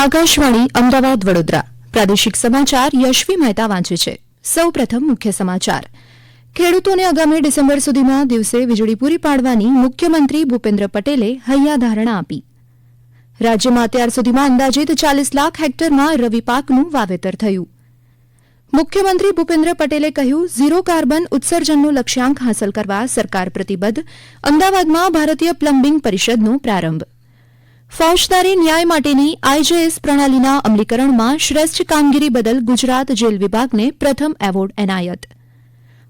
આકાશવાણી અમદાવાદ વડોદરા પ્રાદેશિક સમાચાર યશવી મહેતા વાંચે છે. સૌપ્રથમ મુખ્ય સમાચાર. ખેડૂતોને આગામી ડિસેમ્બર સુધીમાં દિવસે વીજળી પૂરી પાડવાની મુખ્યમંત્રી ભૂપેન્દ્ર પટેલે હૈયાધારણા આપી. રાજ્યમાં અત્યાર સુધીમાં અંદાજિત 40 લાખ હેક્ટરમાં રવિ પાકનું વાવેતર થયું. મુખ્યમંત્રી ભૂપેન્દ્ર પટેલે કહ્યું, ઝીરો કાર્બન ઉત્સર્જનનો લક્ષ્યાંક હાંસલ કરવા સરકાર પ્રતિબદ્ધ. અમદાવાદમાં ભારતીય પ્લમ્બિંગ પરિષદનો પ્રારંભ. ફોજદારી ન્યાય માટેની આઈજેએસ પ્રણાલીના અમલીકરણમાં શ્રેષ્ઠ કામગીરી બદલ ગુજરાત જેલ વિભાગને પ્રથમ એવોર્ડ એનાયત.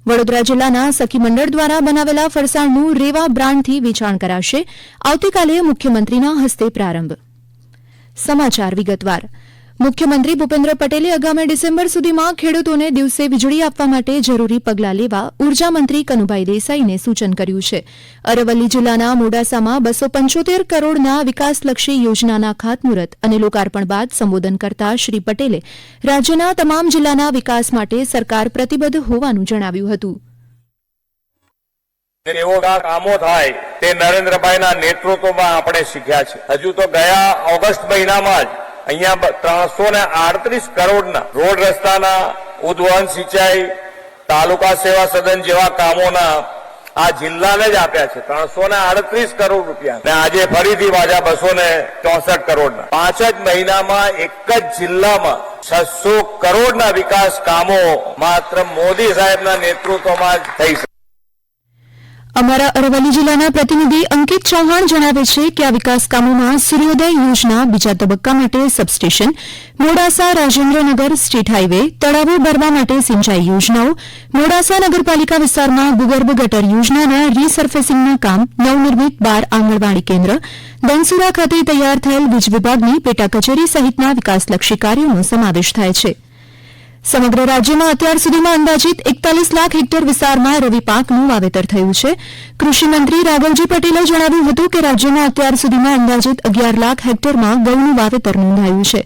વડોદરા જિલ્લાના સખી મંડળ દ્વારા બનાવેલા ફરસાણનું રેવા બ્રાન્ડથી વેચાણ કરાશે. આવતીકાલે મુખ્યમંત્રીના હસ્તે પ્રારંભ. સમાચાર વિગતવાર. મુખ્યમંત્રી ભૂપેન્દ્ર પટેલે આગામી ડિસેમ્બર સુધીમાં ખેડૂતોને દિવસે વીજળી આપવા માટે જરૂરી પગલાં લેવા ઉર્જામંત્રી કનુભાઈ દેસાઈને સૂચન કર્યું છે. અરવલ્લી જિલ્લાના મોડાસામાં 275 કરોડના વિકાસલક્ષી યોજનાના ખાતમુહૂર્ત અને લોકાર્પણ બાદ સંબોધન કરતા શ્રી પટેલે રાજ્યના તમામ જિલ્લાના વિકાસ માટે સરકાર પ્રતિબદ્ધ હોવાનું જણાવ્યું હતું. કામો થાય તે નરેન્દ્રભાઈના નેતૃત્વમાં આપણે શીખ્યા છે. હજુ તો ગયા ઓગસ્ટ મહિનામાં જ અહીંયા 338 કરોડના રોડ રસ્તાના, ઉદ્વહન સિંચાઈ, તાલુકા સેવા સદન જેવા કામોના આ જિલ્લાને જ આપ્યા છે. 338 કરોડ રૂપિયા અને આજે ફરીથી પાછા 264 કરોડના 5 જ મહિનામાં એક જ જિલ્લામાં 600 કરોડના વિકાસ કામો માત્ર મોદી સાહેબના નેતૃત્વમાં જ થઈ શકે. અમારા અરવલ્લી જિલ્લાના પ્રતિનિધિ અંકિત ચૌહાણ જણાવે છે કે આ વિકાસ કામોમાં સૂર્યોદય યોજના બીજા તબક્કા માટે substation, Modasa Rajendranagar state highway, તળાવો ભરવા માટે સિંચાઈ યોજનાઓ, મોડાસા નગરપાલિકા વિસ્તારમાં ભૂગર્ભ ગટર યોજનાના રીસર્ફેસિંગના કામ, નવનિર્મિત 12 આંગણવાડી કેન્દ્ર, દનસુરા ખાતે તૈયાર થયેલ વીજ વિભાગની પેટા કચેરી સહિતના વિકાસલક્ષી કાર્યોનો સમાવેશ થાય છે. સમગ્ર રાજ્યમાં અત્યાર સુધીમાં અંદાજિત 41 લાખ હેક્ટર વિસ્તારમાં રવિ પાકનું વાવેતર થયું છે. કૃષિમંત્રી રાઘવજી પટેલે જણાવ્યું હતું કે રાજ્યમાં અત્યાર સુધીમાં અંદાજિત 11 લાખ હેક્ટરમાં ઘઉંનું વાવેતર નોંધાયું છે.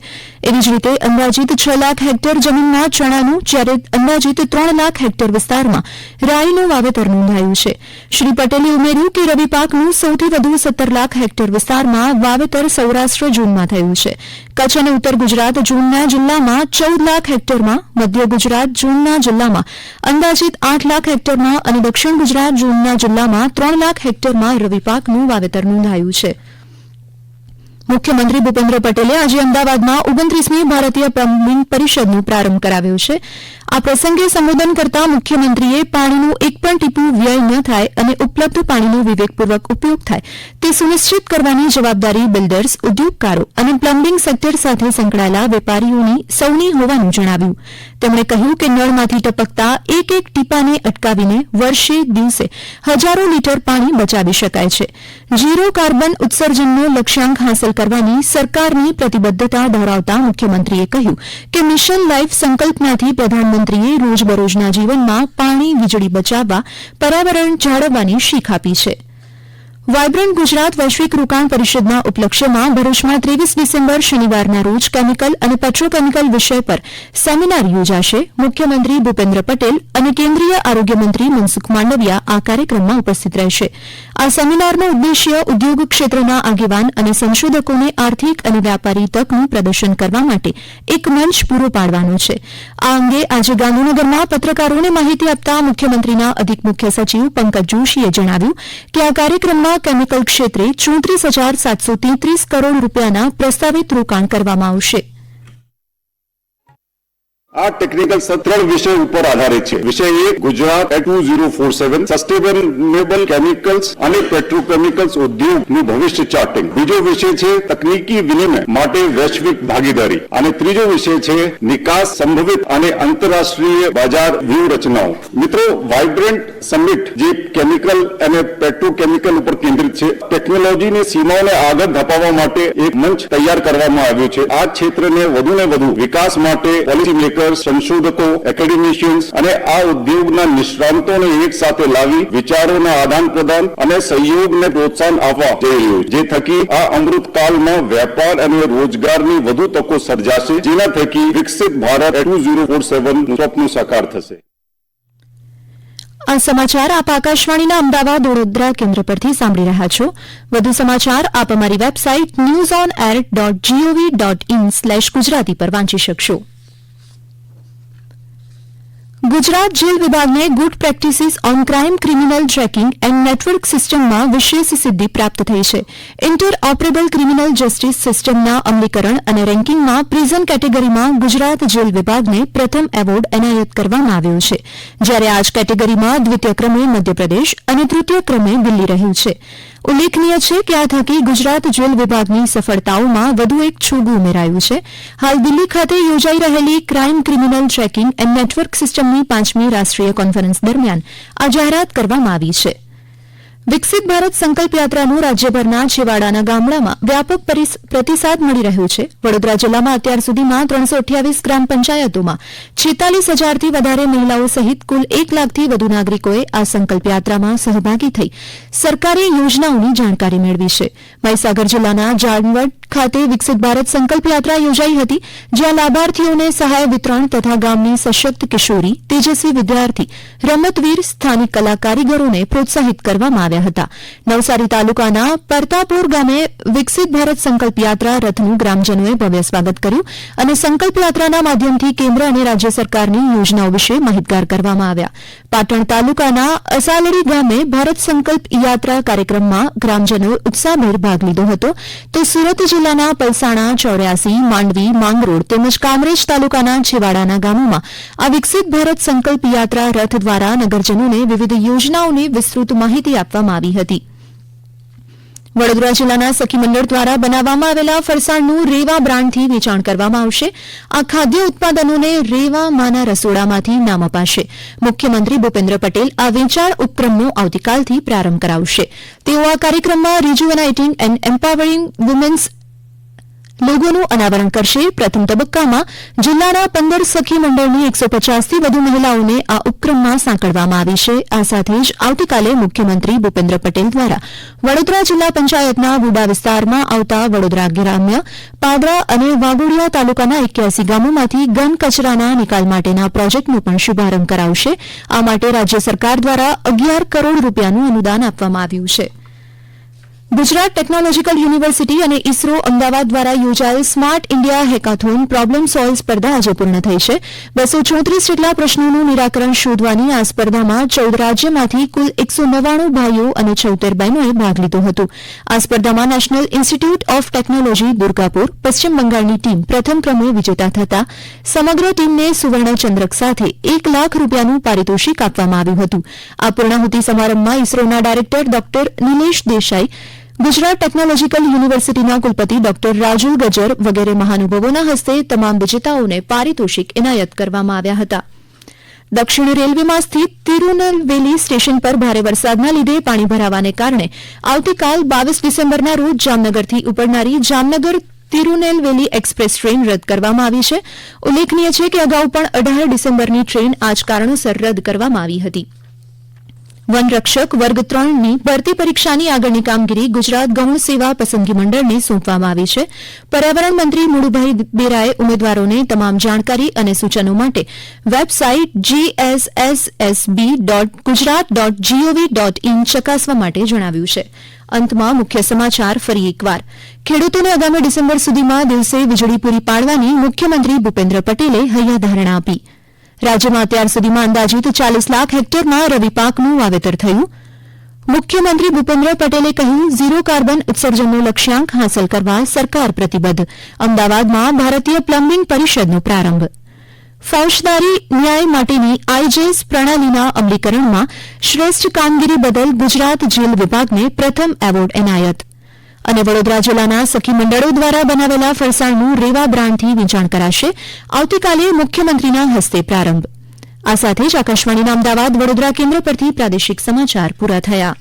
એવી જ રીતે અંદાજિત 6 લાખ હેક્ટર જમીનમાં ચણાનું, જ્યારે અંદાજિત 3 લાખ હેક્ટર વિસ્તારમાં રાઈનું વાવેતર નોંધાયું છે. શ્રી પટેલે ઉમેર્યું કે રવિ પાકનું સૌથી વધુ 17 લાખ હેક્ટર વિસ્તારમાં વાવેતર સૌરાષ્ટ્ર ઝોનમાં થયું છે. કચ્છ અને ઉત્તર ગુજરાત ઝોનના જિલ્લામાં 14 લાખ હેક્ટરમાં, મધ્ય ગુજરાત ઝોનના જિલ્લામાં અંદાજિત 8 લાખ હેક્ટરમાં અને દક્ષિણ ગુજરાત ઝોનના જિલ્લામાં 3 લાખ હેક્ટરમાં રવિ પાકનું વાવેતર નોંધાયું છે. મુખ્યમંત્રી ભૂપેન્દ્ર પટેલે આજે અમદાવાદમાં 29મી ભારતીય પ્લમ્બિંગ પરિષદનો પ્રારંભ કરાવ્યો છે. આ પ્રસંગે સંબોધન કરતા મુખ્યમંત્રીએ પાણીનું એક પણ ટીપું વ્યય ન થાય અને ઉપલબ્ધ પાણીનો વિવેકપૂર્વક ઉપયોગ થાય તે સુનિશ્ચિત કરવાની જવાબદારી બિલ્ડર્સ, ઉદ્યોગકારો અને પ્લમ્બિંગ સેક્ટર સાથે સંકળાયેલા વેપારીઓની સૌની હોવાનું જણાવ્યું. તેમણે કહ્યું કે નળમાંથી ટપકતા એક એક ટીપાને અટકાવીને વર્ષે દિવસે હજારો લીટર પાણી બચાવી શકાય છે. ઝીરો કાર્બન ઉત્સર્જનનો લક્ષ્યાંક હાંસલ કરવાની સરકારની પ્રતિબદ્ધતા દોહરાવતા મુખ્યમંત્રીએ કહ્યું કે મિશન લાઇફ સંકલ્પનાથી પ્રધાનમંત્રીએ રોજબરોજના જીવનમાં પાણી, વીજળી બચાવવા, પર્યાવરણ જાળવવાની શીખ આપી છે. વાયબ્રન્ટ ગુજરાત વૈશ્વિક રોકાણ પરિષદના ઉપલક્ષ્યમાં ભરૂચમાં 23 ડિસેમ્બર શનિવારના રોજ કેમિકલ અને પેટ્રોકેમિકલ વિષય પર સેમિનાર યોજાશે. મુખ્યમંત્રી ભૂપેન્દ્ર પટેલ અને કેન્દ્રીય આરોગ્યમંત્રી મનસુખ માંડવિયા આ કાર્યક્રમમાં ઉપસ્થિત રહેશે. આ સેમિનારનો ઉદ્દેશ્ય ઉદ્યોગ ક્ષેત્રના આગેવાન અને સંશોધકોને આર્થિક અને વ્યાપારી તકનું પ્રદર્શન કરવા માટે એક મંચ પૂરો પાડવાનો છે. આ અંગે આજે ગાંધીનગરમાં પત્રકારોને માહિતી આપતા મુખ્યમંત્રીના અધિક મુખ્ય સચિવ પંકજ જોશીએ જણાવ્યું કે આ કાર્યક્રમમાં કેમિકલ ક્ષેત્રે 34,733 કરોડ રૂપિયાના પ્રસ્તાવિત રોકાણ કરવામાં આવશે. આ ટેકનિકલ 3 વિષય ઉપર આધારિત છે. વિષય 1 ગુજરાત 2047 સસ્ટેનેબલ કેમિકલ્સ અને પેટ્રોકેમિકલ્સ ઉદ્યોગનું ભવિષ્ય ચાર્ટિંગ. બીજો વિષય છે તકનીકી વિનિમય માટે વૈશ્વિક ભાગીદારી અને ત્રીજો વિષય છે નિકાસ સંભવિત અને આંતરરાષ્ટ્રીય બજાર વ્યૂહરચનાઓ. મિત્રો, વાઇબ્રન્ટ સમિટ જે કેમિકલ અને પેટ્રોકેમિકલ ઉપર કેન્દ્રિત છે, ટેકનોલોજીની સીમાઓને આગળ ધપાવવા માટે એક મંચ તૈયાર કરવામાં આવ્યું છે. આ ક્ષેત્રને વધુને વધુ વિકાસ માટે પોલિસી મેકર, સંશોધકો, એકેડેમિશિયન્સ અને આ ઉદ્યોગના નિષ્ણાંતોને એક સાથે લાવી વિચારોના આદાન પ્રદાન અને સહયોગને પ્રોત્સાહન આપવા જઈ રહ્યું છે, જે થકી આ અમૃતકાળમાં વેપાર અને રોજગારની વધુ તકો સર્જાશે, જેના થકી વિકસિત ભારત 2047 સ્વપ્ન સાકાર થશે. આ સમાચાર આપ આકાશવાણીના અમદાવાદ વડોદરા કેન્દ્ર પરથી સાંભળી રહ્યા છો. વધુ સમાચાર આપ અમારી વેબસાઇટ newsonair.gov.in/ગુજરાતી પર વાંચી શકશો. ગુજરાત જેલ વિભાગને good practices on crime criminal tracking and network સિસ્ટમમાં વિશેષ સિદ્ધિ પ્રાપ્ત થઈ છે. ઇન્ટર ઓપરેબલ ક્રિમિનલ જસ્ટિસ સિસ્ટમના અમલીકરણ અને રેન્કિંગમાં પ્રિઝન કેટેગરીમાં ગુજરાત જેલ વિભાગને પ્રથમ એવોર્ડ એનાયત કરવામાં આવ્યો છે, જ્યારે આ જ કેટેગરીમાં દ્વિતીય ક્રમે મધ્યપ્રદેશ અને તૃતીય ક્રમે દિલ્હી રહ્યું છે. ઉલ્લેખનીય છે કે આ થકી ગુજરાત જેલ વિભાગની સફળતાઓમાં વધુ એક છોગું ઉમેરાયું છે. હાલ દિલ્હી ખાતે યોજાઈ રહેલી crime criminal tracking and network સિસ્ટમની 5મી રાષ્ટ્રીય કોન્ફરન્સ દરમિયાન આ જાહેરાત કરવામાં આવી છે. વિકસિત ભારત સંકલ્પ યાત્રાનું રાજ્યભરના છેવાડાના ગામડામાં વ્યાપક પ્રતિસાદ મળી રહ્યો છે. વડોદરા જિલ્લામાં અત્યાર સુધીમાં 328 ગ્રામ પંચાયતોમાં 46,000થી વધારે મહિલાઓ સહિત કુલ 1 લાખથી વધુ નાગરિકોએ આ સંકલ્પ યાત્રામાં સહભાગી થઈ સરકારી યોજનાઓની જાણકારી મેળવી છે. મહીસાગર જિલ્લાના જામવડ ખાતે વિકસિત ભારત સંકલ્પ યાત્રા યોજાઈ હતી, જ્યાં લાભાર્થીઓને સહાય વિતરણ તથા ગામની સશક્ત કિશોરી, તેજસ્વી વિદ્યાર્થી, રમતવીર, સ્થાનિક કલા કારીગરોને પ્રોત્સાહિત કરવામાં આવ્યા હતા. નવસારી તાલુકાના પરતાપુર ગામે વિકસિત ભારત સંકલ્પ યાત્રા રથનું ગ્રામજનોએ ભવ્ય સ્વાગત કર્યું અને સંકલ્પ યાત્રાના માધ્યમથી કેન્દ્ર અને રાજ્ય સરકારની યોજનાઓ વિશે માહિતગાર કરવામાં આવ્યા. પાટણ તાલુકાના અસાલડી ગામે ભારત સંકલ્પ યાત્રા કાર્યક્રમમાં ગ્રામજનોએ ઉત્સાહભેર ભાગ લીધો હતો, તો સુરત જિલ્લાના પલસાણા, ચોર્યાસી, માંડવી, માંગરોળ તેમજ કામરેજ તાલુકાના છેવાડાના ગામોમાં આ વિકસિત ભારત સંકલ્પ યાત્રા રથ દ્વારા નગરજનોને વિવિધ યોજનાઓની વિસ્તૃત માહિતી આપવામાં આવી હતી. વડોદરા જિલ્લાના સખી મંડળ દ્વારા બનાવવામાં આવેલા ફરસાણનું રેવા બ્રાન્ડથી વેચાણ કરવામાં આવશે. આ ખાદ્ય ઉત્પાદનોને રેવા માના રસોડામાંથી નામ અપાશે. મુખ્યમંત્રી ભૂપેન્દ્ર પટેલ આ વેચાણ ઉપક્રમનો આવતીકાલથી પ્રારંભ કરાવશે. તેઓ આ કાર્યક્રમમાં રિજુવેનાઇટિંગ એન્ડ એમ્પાવરિંગ વુમેન્સ લોગોનું અનાવરણ કરશે. પ્રથમ તબક્કામાં જિલ્લાના 15 સખી મંડળની 150થી વધુ મહિલાઓને આ ઉપક્રમમાં સાંકળવામાં આવી છે. આ સાથે જ આવતીકાલે મુખ્યમંત્રી ભૂપેન્દ્ર પટેલ દ્વારા વડોદરા જિલ્લા પંચાયતના વુડા વિસ્તારમાં આવતા વડોદરા ગ્રામ્ય, પાદરા અને વાઘોડિયા તાલુકાના 81 ગામોમાંથી ઘન કચરાના નિકાલ માટેના પ્રોજેક્ટનો પણ શુભારંભ કરાવશે. આ માટે રાજ્ય સરકાર દ્વારા 11 કરોડ રૂપિયાનું અનુદાન આપવામાં આવ્યું છે. ગુજરાત ટેકનોલોજીકલ યુનિવર્સિટી અને ઇસરો અમદાવાદ દ્વારા યોજાયેલ smart India hackathon problem solve સ્પર્ધા આજે પૂર્ણ થઈ છે. 234 જેટલા પ્રશ્નોનું નિરાકરણ શોધવાની આ સ્પર્ધામાં 14 રાજ્યમાંથી કુલ 199 ભાઈઓ અને 76 બહેનોએ ભાગ લીધો હતો. આ સ્પર્ધામાં national institute of technology Durgapur, પશ્ચિમ બંગાળની ટીમ પ્રથમ ક્રમે વિજેતા થતા સમગ્ર ટીમને સુવર્ણચંદ્રક સાથે 1 લાખ રૂપિયાનું પારિતોષિક આપવામાં આવ્યું હતું. આ પૂર્ણાહુતિ સમારંભમાં ઇસરોના director doctor Nilesh Desai, Gujarat technological યુનિવર્સિટીના કુલપતિ ડોક્ટર રાજુ ગજર વગેરે મહાનુભાવોના હસ્તે તમામ વિજેતાઓને પારિતોષિક એનાયત કરવામાં આવ્યા હતા. દક્ષિણ રેલવેમાં સ્થિત તિરુનલવેલી સ્ટેશન પર ભારે વરસાદના લીધે પાણી ભરાવાને કારણે આવતીકાલ 22 ડિસેમ્બરના રોજ જામનગરથી ઉપડનારી જામનગર તિરુનેલવેલી એક્સપ્રેસ ટ્રેન રદ કરવામાં આવી છે. ઉલ્લેખનીય છે કે અગાઉ પણ 18 ડિસેમ્બરની ટ્રેન આ જ કારણોસર રદ કરવામાં આવી હતી. વનરક્ષક વર્ગ 3ની ભરતી પરીક્ષાની આગળની કામગીરી ગુજરાત ગૌણ સેવા પસંદગી મંડળને સોંપવામાં આવી છે. પર્યાવરણ મંત્રી મુળુભાઈ બેરાએ ઉમેદવારોને તમામ જાણકારી અને સૂચનો માટે વેબસાઇટ gssb.gujarat.gov.in ચકાસવા માટે જણાવ્યું છે. અંતમાં મુખ્ય સમાચાર ફરી એકવાર. ખેડૂતોને આગામી ડિસેમ્બર સુધીમાં દિવસે વીજળી પૂરી પાડવાની મુખ્યમંત્રી ભૂપેન્દ્ર પટેલે હૈયાધારણા આપી. રાજ્યમાં અત્યાર સુધીમાં અંદાજિત 40 લાખ હેક્ટરમાં રવિ પાકનું વાવેતર થયું. મુખ્યમંત્રી ભૂપેન્દ્ર પટેલે કહ્યું, ઝીરો કાર્બન ઉત્સર્જનનો લક્ષ્યાંક હાંસલ કરવા સરકાર પ્રતિબદ્ધ. અમદાવાદમાં ભારતીય પ્લમ્બિંગ પરિષદનો પ્રારંભ. ફોજદારી ન્યાય માટેની આઈજેસ પ્રણાલીના અમલીકરણમાં શ્રેષ્ઠ કામગીરી બદલ ગુજરાત જેલ વિભાગને પ્રથમ એવોર્ડ એનાયત. અને વડોદરા જિલ્લાના સખી મંડળો દ્વારા બનાવેલા ફરસાણનું રેવા બ્રાન્ડથી વેચાણ કરાશે. આવતીકાલે મુખ્યમંત્રીના હસ્તે પ્રારંભ. આ સાથે જ આકાશવાણીના અમદાવાદ વડોદરા કેન્દ્ર પરથી પ્રાદેશિક સમાચાર પૂરા થયા.